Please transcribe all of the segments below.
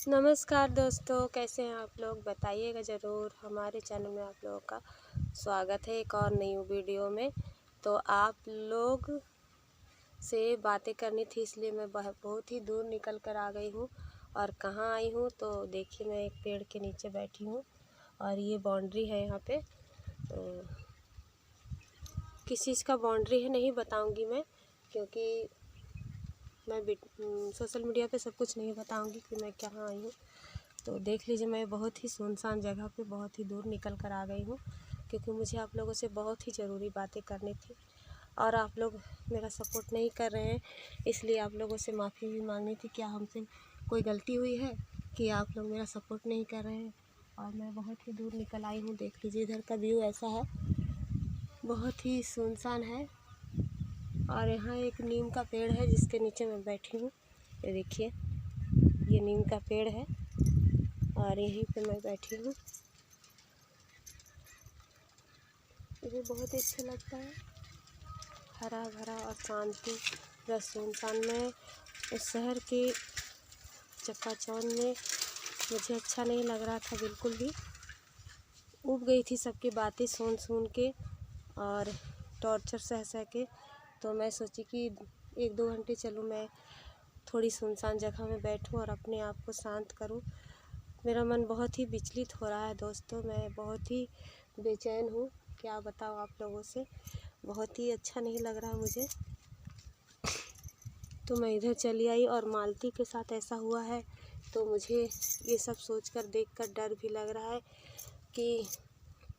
नमस्कार दोस्तों, कैसे हैं आप लोग? बताइएगा ज़रूर। हमारे चैनल में आप लोगों का स्वागत है एक और नई वीडियो में। तो आप लोग से बातें करनी थी, इसलिए मैं बहुत ही दूर निकल कर आ गई हूँ। और कहाँ आई हूँ तो देखिए, मैं एक पेड़ के नीचे बैठी हूँ और ये बाउंड्री है यहाँ पे। तो किस चीज़ का बाउंड्री है नहीं बताऊँगी मैं, क्योंकि मैं सोशल मीडिया पे सब कुछ नहीं बताऊँगी कि मैं कहाँ आई हूँ। तो देख लीजिए, मैं बहुत ही सुनसान जगह पे बहुत ही दूर निकल कर आ गई हूँ, क्योंकि मुझे आप लोगों से बहुत ही ज़रूरी बातें करनी थी और आप लोग मेरा सपोर्ट नहीं कर रहे हैं, इसलिए आप लोगों से माफ़ी भी मांगनी थी। क्या हमसे कोई गलती हुई है कि आप लोग मेरा सपोर्ट नहीं कर रहे हैं? और मैं बहुत ही दूर निकल आई हूँ। देख लीजिए, इधर का व्यू ऐसा है, बहुत ही सुनसान है। और यहाँ एक नीम का पेड़ है जिसके नीचे मैं बैठी हूँ। ये देखिए, ये नीम का पेड़ है और यहीं पे मैं बैठी हूँ। मुझे बहुत ही अच्छा लगता है, हरा भरा और शांति व सुनसान में। उस शहर के चकाचौंध में मुझे अच्छा नहीं लग रहा था बिल्कुल भी। ऊब गई थी सबकी बातें सुन सुन के और टॉर्चर सह सह के। तो मैं सोची कि 1-2 घंटे चलूँ, मैं थोड़ी सुनसान जगह में बैठूं और अपने आप को शांत करूं। मेरा मन बहुत ही विचलित हो रहा है दोस्तों, मैं बहुत ही बेचैन हूँ। क्या बताऊँ आप लोगों से, बहुत ही अच्छा नहीं लग रहा मुझे। तो मैं इधर चली आई और मालती के साथ ऐसा हुआ है, तो मुझे ये सब सोचकर देखकर डर भी लग रहा है कि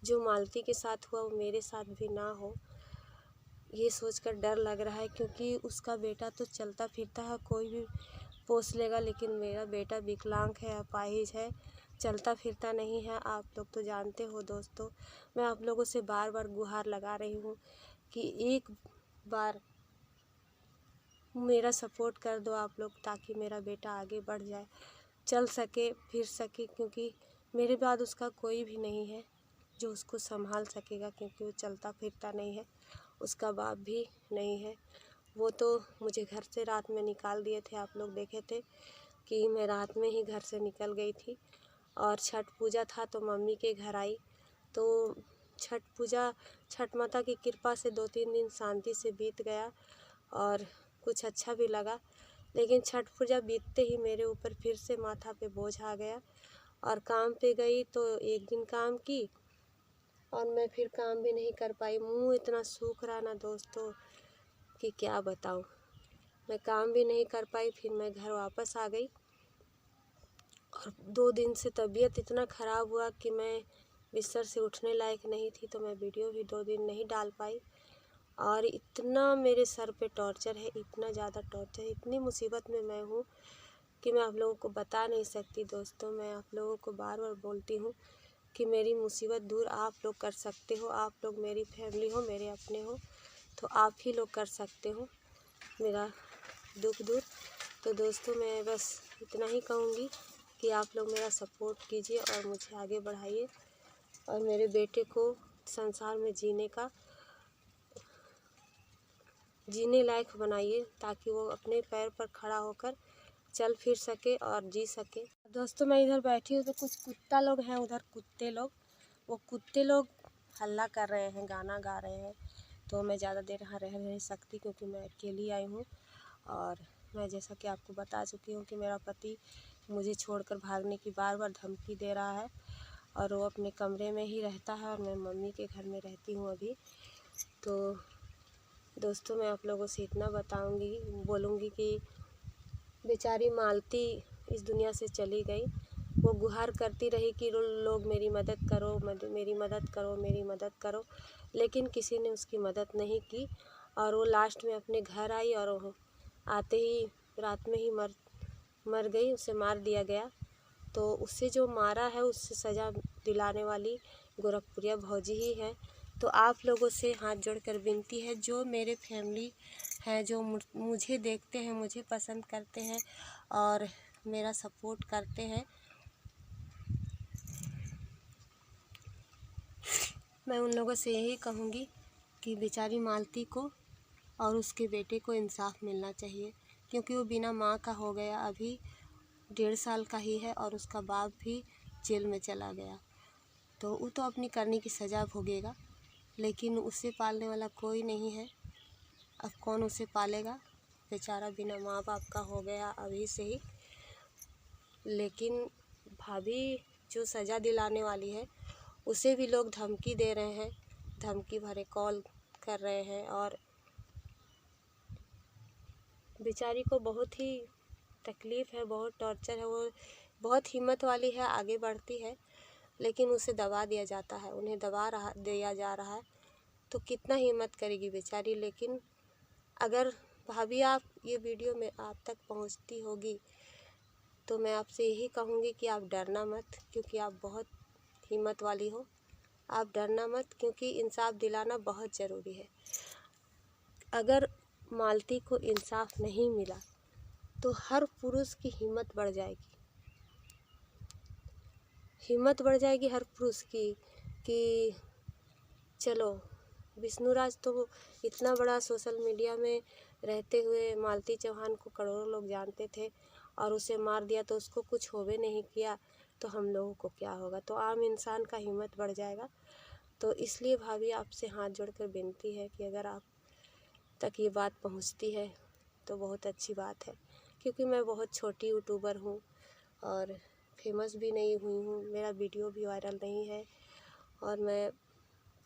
जो मालती के साथ हुआ वो मेरे साथ भी ना हो। ये सोचकर डर लग रहा है, क्योंकि उसका बेटा तो चलता फिरता है, कोई भी पोस लेगा, लेकिन मेरा बेटा विकलांग है, अपाहिज है, चलता फिरता नहीं है। आप लोग तो जानते हो दोस्तों, मैं आप लोगों से बार बार गुहार लगा रही हूँ कि एक बार मेरा सपोर्ट कर दो आप लोग, ताकि मेरा बेटा आगे बढ़ जाए, चल सके फिर सके, क्योंकि मेरे बाद उसका कोई भी नहीं है जो उसको संभाल सकेगा, क्योंकि वो चलता फिरता नहीं है, उसका बाप भी नहीं है। वो तो मुझे घर से रात में निकाल दिए थे, आप लोग देखे थे कि मैं रात में ही घर से निकल गई थी। और छठ पूजा था तो मम्मी के घर आई, तो छठ माता की कृपा से 2-3 दिन शांति से बीत गया और कुछ अच्छा भी लगा। लेकिन छठ पूजा बीतते ही मेरे ऊपर फिर से माथा पे बोझ आ गया और काम पे गई तो 1 दिन काम की और मैं फिर काम भी नहीं कर पाई। मुँह इतना सूख रहा ना दोस्तों कि क्या बताऊँ। मैं काम भी नहीं कर पाई, फिर मैं घर वापस आ गई और 2 दिन से तबीयत इतना ख़राब हुआ कि मैं बिस्तर से उठने लायक नहीं थी, तो मैं वीडियो भी 2 दिन नहीं डाल पाई। और इतना मेरे सर पे टॉर्चर है, इतना ज़्यादा टॉर्चर है, इतनी मुसीबत में मैं हूँ कि मैं आप लोगों को बता नहीं सकती दोस्तों। मैं आप लोगों को बार बार बोलती हूँ कि मेरी मुसीबत दूर आप लोग कर सकते हो, आप लोग मेरी फैमिली हो, मेरे अपने हो, तो आप ही लोग कर सकते हो मेरा दुख दूर। तो दोस्तों, मैं बस इतना ही कहूँगी कि आप लोग मेरा सपोर्ट कीजिए और मुझे आगे बढ़ाइए और मेरे बेटे को संसार में जीने लायक बनाइए, ताकि वो अपने पैर पर खड़ा होकर चल फिर सके और जी सके। दोस्तों, मैं इधर बैठी हूँ तो कुछ कुत्ता लोग हैं उधर, कुत्ते लोग, वो कुत्ते लोग हल्ला कर रहे हैं, गाना गा रहे हैं। तो मैं ज़्यादा देर यहाँ रह नहीं सकती, क्योंकि मैं अकेली आई हूँ। और मैं जैसा कि आपको बता चुकी हूँ कि मेरा पति मुझे छोड़कर भागने की बार बार धमकी दे रहा है और वो अपने कमरे में ही रहता है और मैं मम्मी के घर में रहती हूँ अभी। तो दोस्तों, मैं आप लोगों से इतना बोलूँगी कि बेचारी मालती इस दुनिया से चली गई। वो गुहार करती रही कि लोग मेरी मदद करो, मेरी मदद करो, मेरी मदद करो, लेकिन किसी ने उसकी मदद नहीं की। और वो लास्ट में अपने घर आई और आते ही रात में ही मर गई, उसे मार दिया गया। तो उससे जो मारा है उससे सज़ा दिलाने वाली गोरखपुरिया भौजी ही है। तो आप लोगों से हाथ जोड़कर विनती है, जो मेरे फैमिली हैं, जो मुझे देखते हैं, मुझे पसंद करते हैं और मेरा सपोर्ट करते हैं, मैं उन लोगों से यही कहूँगी कि बेचारी मालती को और उसके बेटे को इंसाफ मिलना चाहिए, क्योंकि वो बिना माँ का हो गया। अभी 1.5 साल का ही है और उसका बाप भी जेल में चला गया। तो वो तो अपनी करने की सज़ा भोगेगा, लेकिन उसे पालने वाला कोई नहीं है। अब कौन उसे पालेगा? बेचारा बिना माँ बाप का हो गया अभी से ही। लेकिन भाभी जो सज़ा दिलाने वाली है उसे भी लोग धमकी दे रहे हैं, धमकी भरे कॉल कर रहे हैं और बेचारी को बहुत ही तकलीफ़ है, बहुत टॉर्चर है। वो बहुत हिम्मत वाली है, आगे बढ़ती है, लेकिन उसे दबा दिया जाता है, उन्हें दिया जा रहा है। तो कितना हिम्मत करेगी बेचारी। लेकिन अगर भाभी आप ये वीडियो में आप तक पहुंचती होगी तो मैं आपसे यही कहूँगी कि आप डरना मत, क्योंकि आप बहुत हिम्मत वाली हो। आप डरना मत, क्योंकि इंसाफ दिलाना बहुत ज़रूरी है। अगर मालती को इंसाफ नहीं मिला तो हर पुरुष की हिम्मत बढ़ जाएगी, हिम्मत बढ़ जाएगी हर पुरुष की कि चलो। विष्णुराज तो इतना बड़ा सोशल मीडिया में रहते हुए मालती चौहान को करोड़ों लोग जानते थे और उसे मार दिया तो उसको कुछ होवे नहीं किया, तो हम लोगों को क्या होगा? तो आम इंसान का हिम्मत बढ़ जाएगा। तो इसलिए भाभी आपसे हाथ जोड़कर विनती है कि अगर आप तक ये बात पहुंचती है तो बहुत अच्छी बात है, क्योंकि मैं बहुत छोटी यूट्यूबर हूँ और फेमस भी नहीं हुई हूँ, मेरा वीडियो भी वायरल नहीं है और मैं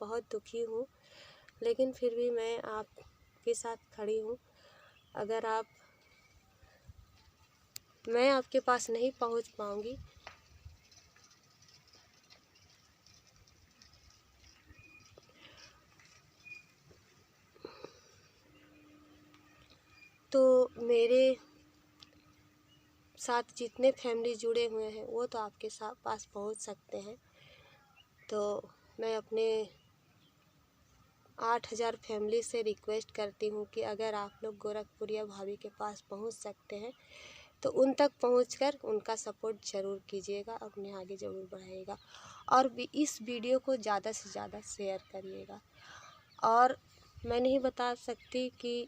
बहुत दुखी हूँ। लेकिन फिर भी मैं आपके साथ खड़ी हूँ। अगर मैं आपके पास नहीं पहुँच पाऊँगी तो मेरे साथ जितने फैमिली जुड़े हुए हैं वो तो आपके पास पहुँच सकते हैं। तो मैं अपने 8000 फैमिली से रिक्वेस्ट करती हूँ कि अगर आप लोग गोरखपुरिया भाभी के पास पहुँच सकते हैं तो उन तक पहुंचकर उनका सपोर्ट ज़रूर कीजिएगा, अपने आगे ज़रूर बढ़ाइएगा और इस वीडियो को ज़्यादा से ज़्यादा शेयर करिएगा। और मैं नहीं बता सकती कि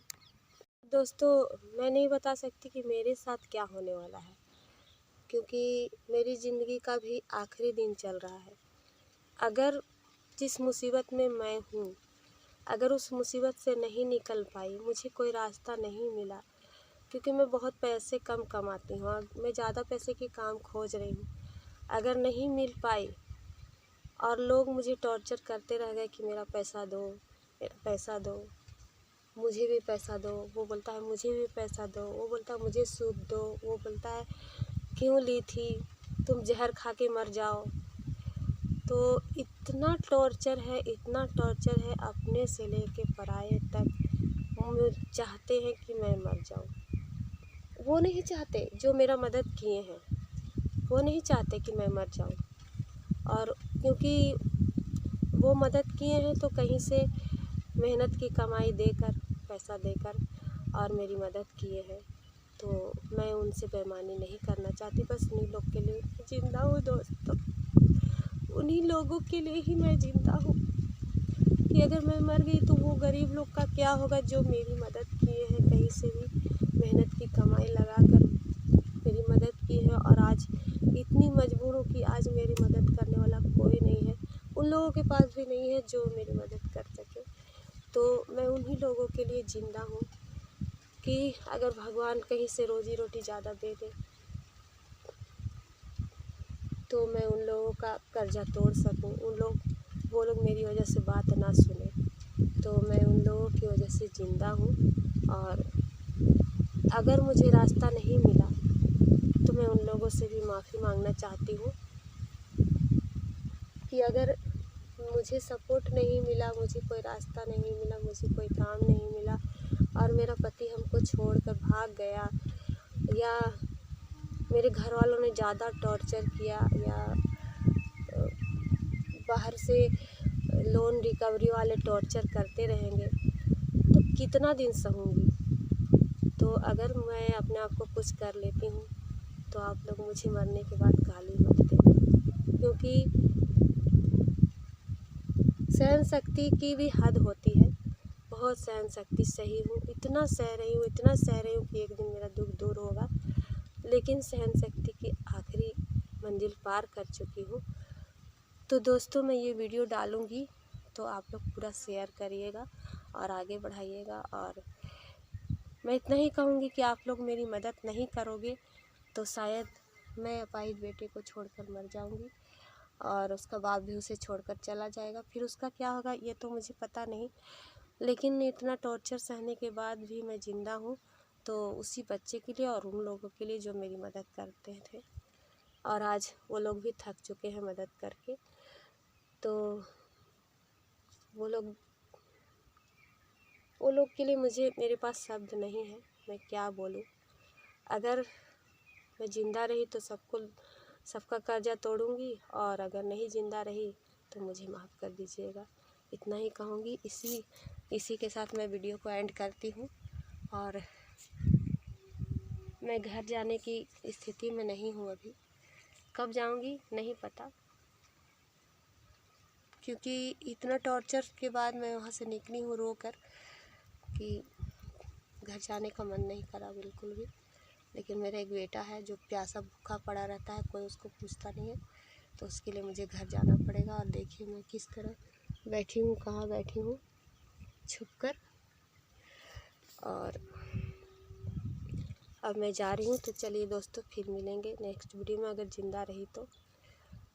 दोस्तों, मैं नहीं बता सकती कि मेरे साथ क्या होने वाला है, क्योंकि मेरी ज़िंदगी का भी आखिरी दिन चल रहा है। अगर जिस मुसीबत में मैं हूँ, अगर उस मुसीबत से नहीं निकल पाई, मुझे कोई रास्ता नहीं मिला, क्योंकि मैं बहुत पैसे कम कमाती हूँ और मैं ज़्यादा पैसे की काम खोज रही हूँ, अगर नहीं मिल पाई और लोग मुझे टॉर्चर करते रह गए कि मेरा पैसा दो, मेरा पैसा दो, मुझे भी पैसा दो, वो बोलता है मुझे भी पैसा दो, वो बोलता है मुझे सूद दो, वो बोलता है क्यों ली थी, तुम जहर खा के मर जाओ। तो इतना टॉर्चर है, इतना टॉर्चर है, अपने से लेके पराये तक वो चाहते हैं कि मैं मर जाऊँ। वो नहीं चाहते, जो मेरा मदद किए हैं वो नहीं चाहते कि मैं मर जाऊँ। और क्योंकि वो मदद किए हैं तो कहीं से मेहनत की कमाई देकर, पैसा देकर और मेरी मदद किए हैं, तो मैं उनसे बेईमानी नहीं करना चाहती। बस उन्हीं लोग के लिए ज़िंदा हूँ दोस्तों, उन्हीं लोगों के लिए ही मैं ज़िंदा हूँ कि अगर मैं मर गई तो वो गरीब लोग का क्या होगा जो मेरी मदद किए हैं, कहीं से भी मेहनत की कमाई लगाकर मेरी मदद की है। और आज इतनी मजबूर हूँ कि आज मेरी मदद करने वाला कोई नहीं है, उन लोगों के पास भी नहीं है जो मेरी मदद कर सके। तो मैं उन्हीं लोगों के लिए ज़िंदा हूँ कि अगर भगवान कहीं से रोज़ी रोटी ज़्यादा दे दे तो मैं उन लोगों का कर्जा तोड़ सकूं, वो लोग मेरी वजह से बात ना सुने। तो मैं उन लोगों की वजह से ज़िंदा हूँ। और अगर मुझे रास्ता नहीं मिला तो मैं उन लोगों से भी माफ़ी मांगना चाहती हूँ कि अगर मुझे सपोर्ट नहीं मिला, मुझे कोई रास्ता नहीं मिला, मुझे कोई काम नहीं मिला और मेरा पति हमको छोड़कर भाग गया, या मेरे घर वालों ने ज़्यादा टॉर्चर किया, या बाहर से लोन रिकवरी वाले टॉर्चर करते रहेंगे, तो कितना दिन सहूँगी। तो अगर मैं अपने आप को कुछ कर लेती हूँ तो आप लोग मुझे मरने के बाद गाली मत देना, क्योंकि सहन शक्ति की भी हद होती है। बहुत सहन शक्ति सही हूँ, इतना सह रही हूँ, इतना सह रही हूँ कि एक दिन मेरा दुख दूर होगा। लेकिन सहन शक्ति की आखिरी मंजिल पार कर चुकी हूँ। तो दोस्तों मैं ये वीडियो डालूँगी तो आप लोग पूरा शेयर करिएगा और आगे बढ़ाइएगा। और मैं इतना ही कहूँगी कि आप लोग मेरी मदद नहीं करोगे तो शायद मैं अपाहिज बेटे को छोड़कर मर जाऊँगी और उसका बाप भी उसे छोड़कर चला जाएगा। फिर उसका क्या होगा ये तो मुझे पता नहीं, लेकिन इतना टॉर्चर सहने के बाद भी मैं ज़िंदा हूँ तो उसी बच्चे के लिए और उन लोगों के लिए जो मेरी मदद करते थे। और आज वो लोग भी थक चुके हैं मदद करके। तो वो लोग के लिए मेरे पास शब्द नहीं है, मैं क्या बोलूँ। अगर मैं ज़िंदा रही तो सबका कर्जा तोड़ूंगी और अगर नहीं ज़िंदा रही तो मुझे माफ़ कर दीजिएगा। इतना ही कहूँगी। इसी के साथ मैं वीडियो को एंड करती हूँ। और मैं घर जाने की स्थिति में नहीं हूँ अभी, कब जाऊँगी नहीं पता, क्योंकि इतना टॉर्चर के बाद मैं वहाँ से निकली हूँ रो कर कि घर जाने का मन नहीं करा बिल्कुल भी। लेकिन मेरा एक बेटा है जो प्यासा भूखा पड़ा रहता है, कोई उसको पूछता नहीं है, तो उसके लिए मुझे घर जाना पड़ेगा। और देखिए मैं किस तरह बैठी हूँ, कहाँ बैठी हूँ छुप कर। और अब मैं जा रही हूँ। तो चलिए दोस्तों फिर मिलेंगे नेक्स्ट वीडियो में, अगर ज़िंदा रही तो।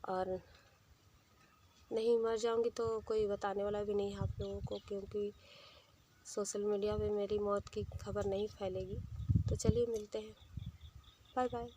और नहीं मर जाऊँगी तो कोई बताने वाला भी नहीं है आप लोगों को, क्योंकि सोशल मीडिया पे मेरी मौत की खबर नहीं फैलेगी। तो चलिए मिलते हैं, बाय बाय।